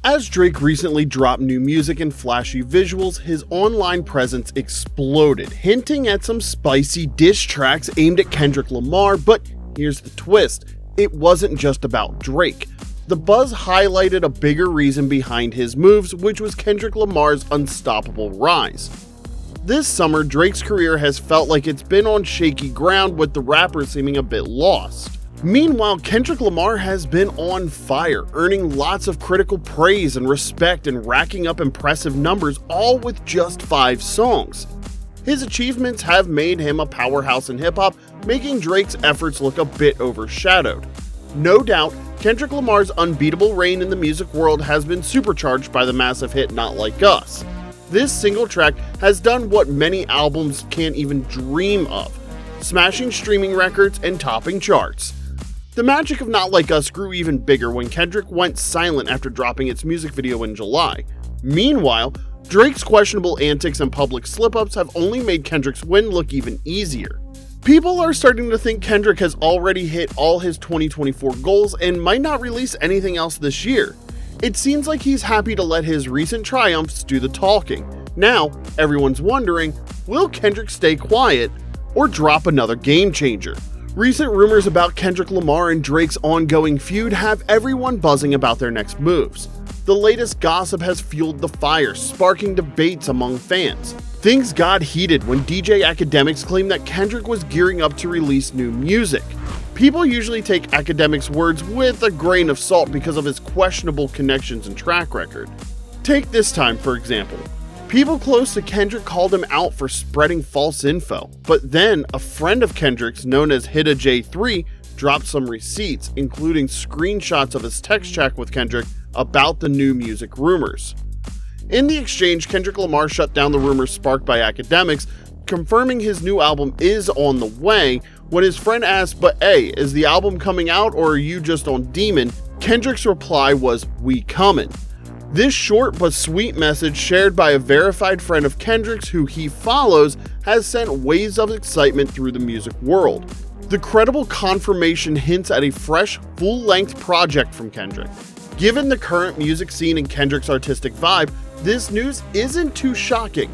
As Drake recently dropped new music and flashy visuals, his online presence exploded, hinting at some spicy diss tracks aimed at Kendrick Lamar, but here's the twist, it wasn't just about Drake. The buzz highlighted a bigger reason behind his moves, which was Kendrick Lamar's unstoppable rise. This summer, Drake's career has felt like it's been on shaky ground, with the rapper seeming a bit lost. Meanwhile, Kendrick Lamar has been on fire, earning lots of critical praise and respect and racking up impressive numbers, all with just 5 songs. His achievements have made him a powerhouse in hip-hop, making Drake's efforts look a bit overshadowed. No doubt, Kendrick Lamar's unbeatable reign in the music world has been supercharged by the massive hit Not Like Us. This single track has done what many albums can't even dream of, smashing streaming records and topping charts. The magic of Not Like Us grew even bigger when Kendrick went silent after dropping its music video in July. Meanwhile, Drake's questionable antics and public slip-ups have only made Kendrick's win look even easier. People are starting to think Kendrick has already hit all his 2024 goals and might not release anything else this year. It seems like he's happy to let his recent triumphs do the talking. Now, everyone's wondering, will Kendrick stay quiet or drop another game changer? Recent rumors about Kendrick Lamar and Drake's ongoing feud have everyone buzzing about their next moves. The latest gossip has fueled the fire, sparking debates among fans. Things got heated when DJ Academics claimed that Kendrick was gearing up to release new music. People usually take Academics' words with a grain of salt because of his questionable connections and track record. Take this time, for example. People close to Kendrick called him out for spreading false info, but then a friend of Kendrick's known as Hida J3 dropped some receipts, including screenshots of his text chat with Kendrick about the new music rumors. In the exchange, Kendrick Lamar shut down the rumors sparked by Academics, confirming his new album is on the way. When his friend asked, "But hey, is the album coming out or are you just on Demon?" Kendrick's reply was, "We comin'." This short but sweet message, shared by a verified friend of Kendrick's who he follows, has sent waves of excitement through the music world. The credible confirmation hints at a fresh, full-length project from Kendrick. Given the current music scene and Kendrick's artistic vibe, this news isn't too shocking.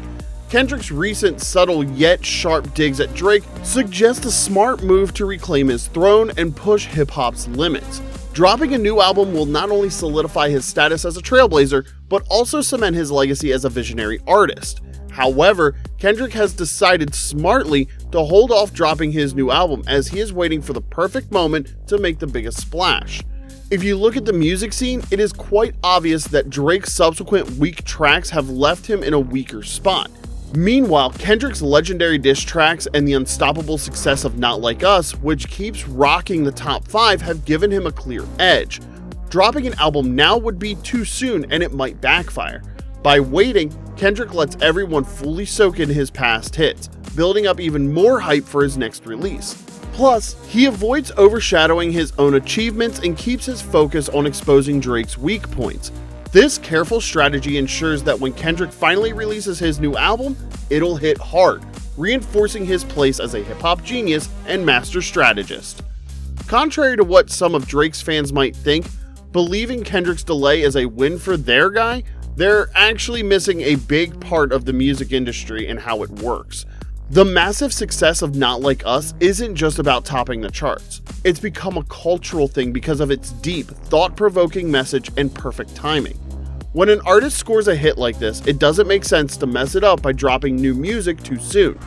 Kendrick's recent subtle yet sharp digs at Drake suggest a smart move to reclaim his throne and push hip-hop's limits. Dropping a new album will not only solidify his status as a trailblazer, but also cement his legacy as a visionary artist. However, Kendrick has decided smartly to hold off dropping his new album, as he is waiting for the perfect moment to make the biggest splash. If you look at the music scene, it is quite obvious that Drake's subsequent weak tracks have left him in a weaker spot. Meanwhile, Kendrick's legendary diss tracks and the unstoppable success of Not Like Us, which keeps rocking the top 5, have given him a clear edge. Dropping an album now would be too soon and it might backfire. By waiting, Kendrick lets everyone fully soak in his past hits, building up even more hype for his next release. Plus, he avoids overshadowing his own achievements and keeps his focus on exposing Drake's weak points. This careful strategy ensures that when Kendrick finally releases his new album, it'll hit hard, reinforcing his place as a hip-hop genius and master strategist. Contrary to what some of Drake's fans might think, believing Kendrick's delay is a win for their guy, they're actually missing a big part of the music industry and how it works. The massive success of Not Like Us isn't just about topping the charts. It's become a cultural thing because of its deep, thought-provoking message and perfect timing. When an artist scores a hit like this, it doesn't make sense to mess it up by dropping new music too soon.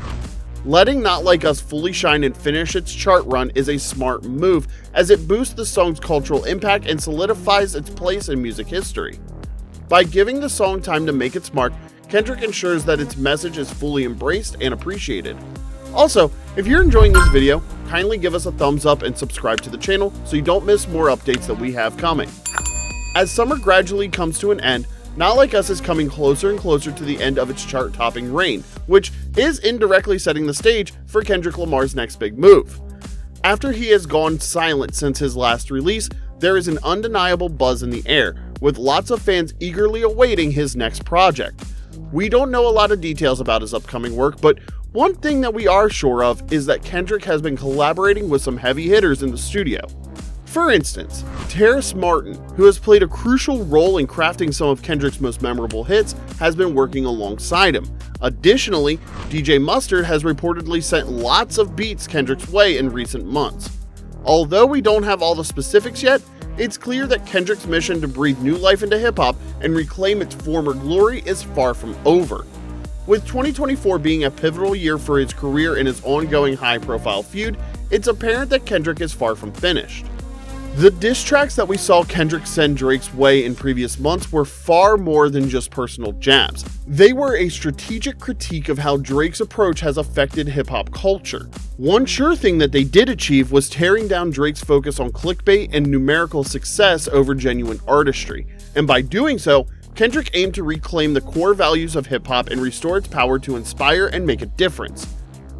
Letting Not Like Us fully shine and finish its chart run is a smart move, as it boosts the song's cultural impact and solidifies its place in music history. By giving the song time to make its mark, Kendrick ensures that its message is fully embraced and appreciated. Also, if you're enjoying this video, kindly give us a thumbs up and subscribe to the channel so you don't miss more updates that we have coming. As summer gradually comes to an end, Not Like Us is coming closer and closer to the end of its chart-topping reign, which is indirectly setting the stage for Kendrick Lamar's next big move. After he has gone silent since his last release, there is an undeniable buzz in the air, with lots of fans eagerly awaiting his next project. We don't know a lot of details about his upcoming work, but one thing that we are sure of is that Kendrick has been collaborating with some heavy hitters in the studio. For instance, Terrace Martin, who has played a crucial role in crafting some of Kendrick's most memorable hits, has been working alongside him. Additionally, DJ Mustard has reportedly sent lots of beats Kendrick's way in recent months. Although we don't have all the specifics yet, it's clear that Kendrick's mission to breathe new life into hip-hop and reclaim its former glory is far from over. With 2024 being a pivotal year for his career and his ongoing high-profile feud, it's apparent that Kendrick is far from finished. The diss tracks that we saw Kendrick send Drake's way in previous months were far more than just personal jabs. They were a strategic critique of how Drake's approach has affected hip-hop culture. One sure thing that they did achieve was tearing down Drake's focus on clickbait and numerical success over genuine artistry, and by doing so, Kendrick aimed to reclaim the core values of hip-hop and restore its power to inspire and make a difference.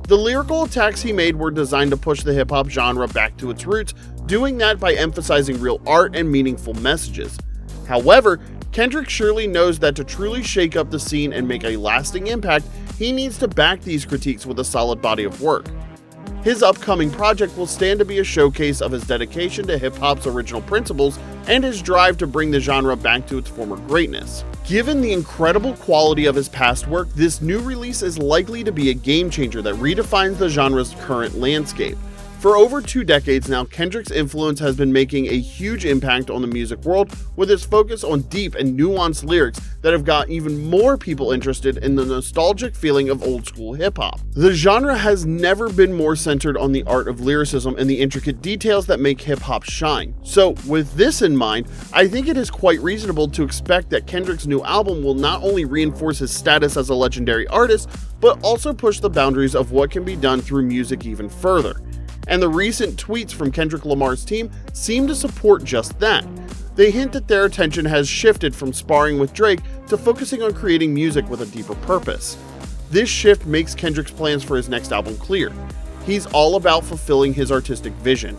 The lyrical attacks he made were designed to push the hip-hop genre back to its roots, doing that by emphasizing real art and meaningful messages. However, Kendrick surely knows that to truly shake up the scene and make a lasting impact, he needs to back these critiques with a solid body of work. His upcoming project will stand to be a showcase of his dedication to hip-hop's original principles and his drive to bring the genre back to its former greatness. Given the incredible quality of his past work, this new release is likely to be a game changer that redefines the genre's current landscape. For over 2 decades now, Kendrick's influence has been making a huge impact on the music world with his focus on deep and nuanced lyrics that have got even more people interested in the nostalgic feeling of old school hip-hop. The genre has never been more centered on the art of lyricism and the intricate details that make hip-hop shine. So with this in mind, I think it is quite reasonable to expect that Kendrick's new album will not only reinforce his status as a legendary artist, but also push the boundaries of what can be done through music even further. And the recent tweets from Kendrick Lamar's team seem to support just that. They hint that their attention has shifted from sparring with Drake to focusing on creating music with a deeper purpose. This shift makes Kendrick's plans for his next album clear. He's all about fulfilling his artistic vision.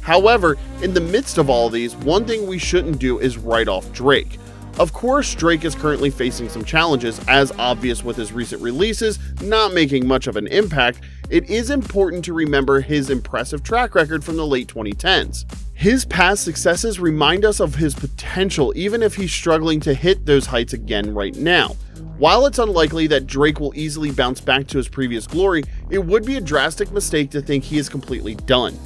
However, in the midst of all these, one thing we shouldn't do is write off Drake. Of course, Drake is currently facing some challenges, as obvious with his recent releases not making much of an impact. It is important to remember his impressive track record from the late 2010s. His past successes remind us of his potential, even if he's struggling to hit those heights again right now. While it's unlikely that Drake will easily bounce back to his previous glory, it would be a drastic mistake to think he is completely done.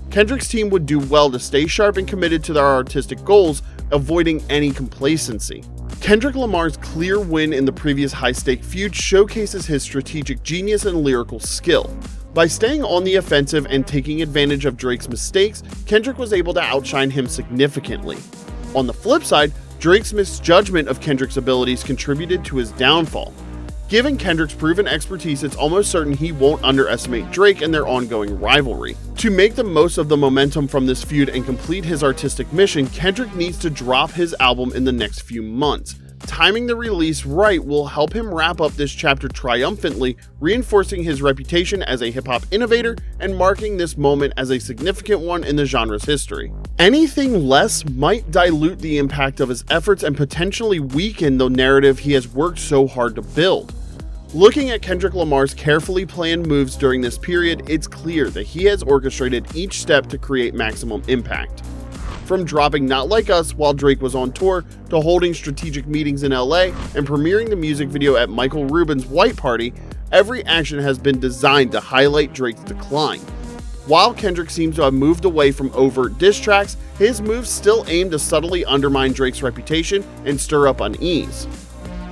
Kendrick's team would do well to stay sharp and committed to their artistic goals, avoiding any complacency. Kendrick Lamar's clear win in the previous high-stake feud showcases his strategic genius and lyrical skill. By staying on the offensive and taking advantage of Drake's mistakes, Kendrick was able to outshine him significantly. On the flip side, Drake's misjudgment of Kendrick's abilities contributed to his downfall. Given Kendrick's proven expertise, it's almost certain he won't underestimate Drake and their ongoing rivalry. To make the most of the momentum from this feud and complete his artistic mission, Kendrick needs to drop his album in the next few months. Timing the release right will help him wrap up this chapter triumphantly, reinforcing his reputation as a hip-hop innovator and marking this moment as a significant one in the genre's history. Anything less might dilute the impact of his efforts and potentially weaken the narrative he has worked so hard to build. Looking at Kendrick Lamar's carefully planned moves during this period, it's clear that he has orchestrated each step to create maximum impact. From dropping Not Like Us while Drake was on tour, to holding strategic meetings in LA and premiering the music video at Michael Rubin's White Party, every action has been designed to highlight Drake's decline. While Kendrick seems to have moved away from overt diss tracks, his moves still aim to subtly undermine Drake's reputation and stir up unease.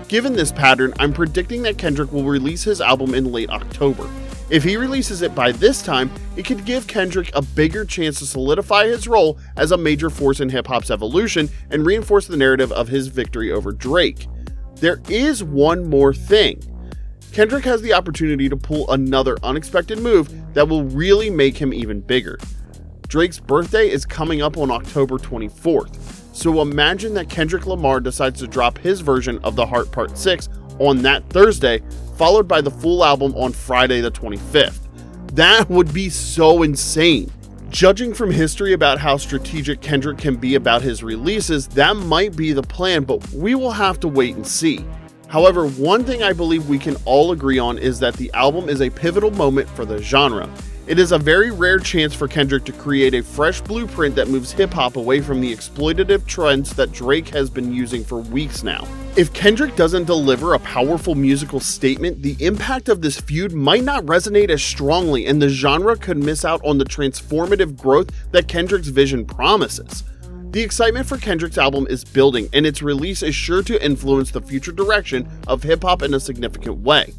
Given this pattern, I'm predicting that Kendrick will release his album in late October. If he releases it by this time, it could give Kendrick a bigger chance to solidify his role as a major force in hip-hop's evolution and reinforce the narrative of his victory over Drake. There is one more thing. Kendrick has the opportunity to pull another unexpected move that will really make him even bigger. Drake's birthday is coming up on October 24th, so imagine that Kendrick Lamar decides to drop his version of The Heart Part 6 on that Thursday, followed by the full album on Friday the 25th. That would be so insane. Judging from history about how strategic Kendrick can be about his releases, that might be the plan, but we will have to wait and see. However, one thing I believe we can all agree on is that the album is a pivotal moment for the genre. It is a very rare chance for Kendrick to create a fresh blueprint that moves hip-hop away from the exploitative trends that Drake has been using for weeks now. If Kendrick doesn't deliver a powerful musical statement, the impact of this feud might not resonate as strongly, and the genre could miss out on the transformative growth that Kendrick's vision promises. The excitement for Kendrick's album is building, and its release is sure to influence the future direction of hip-hop in a significant way.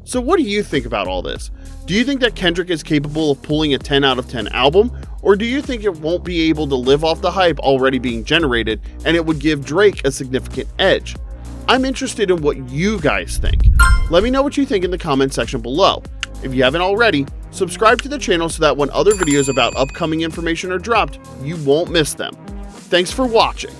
So what do you think about all this? Do you think that Kendrick is capable of pulling a 10 out of 10 album, or do you think it won't be able to live off the hype already being generated and it would give Drake a significant edge? I'm interested in what you guys think. Let me know what you think in the comment section below. If you haven't already, subscribe to the channel so that when other videos about upcoming information are dropped, you won't miss them. Thanks for watching.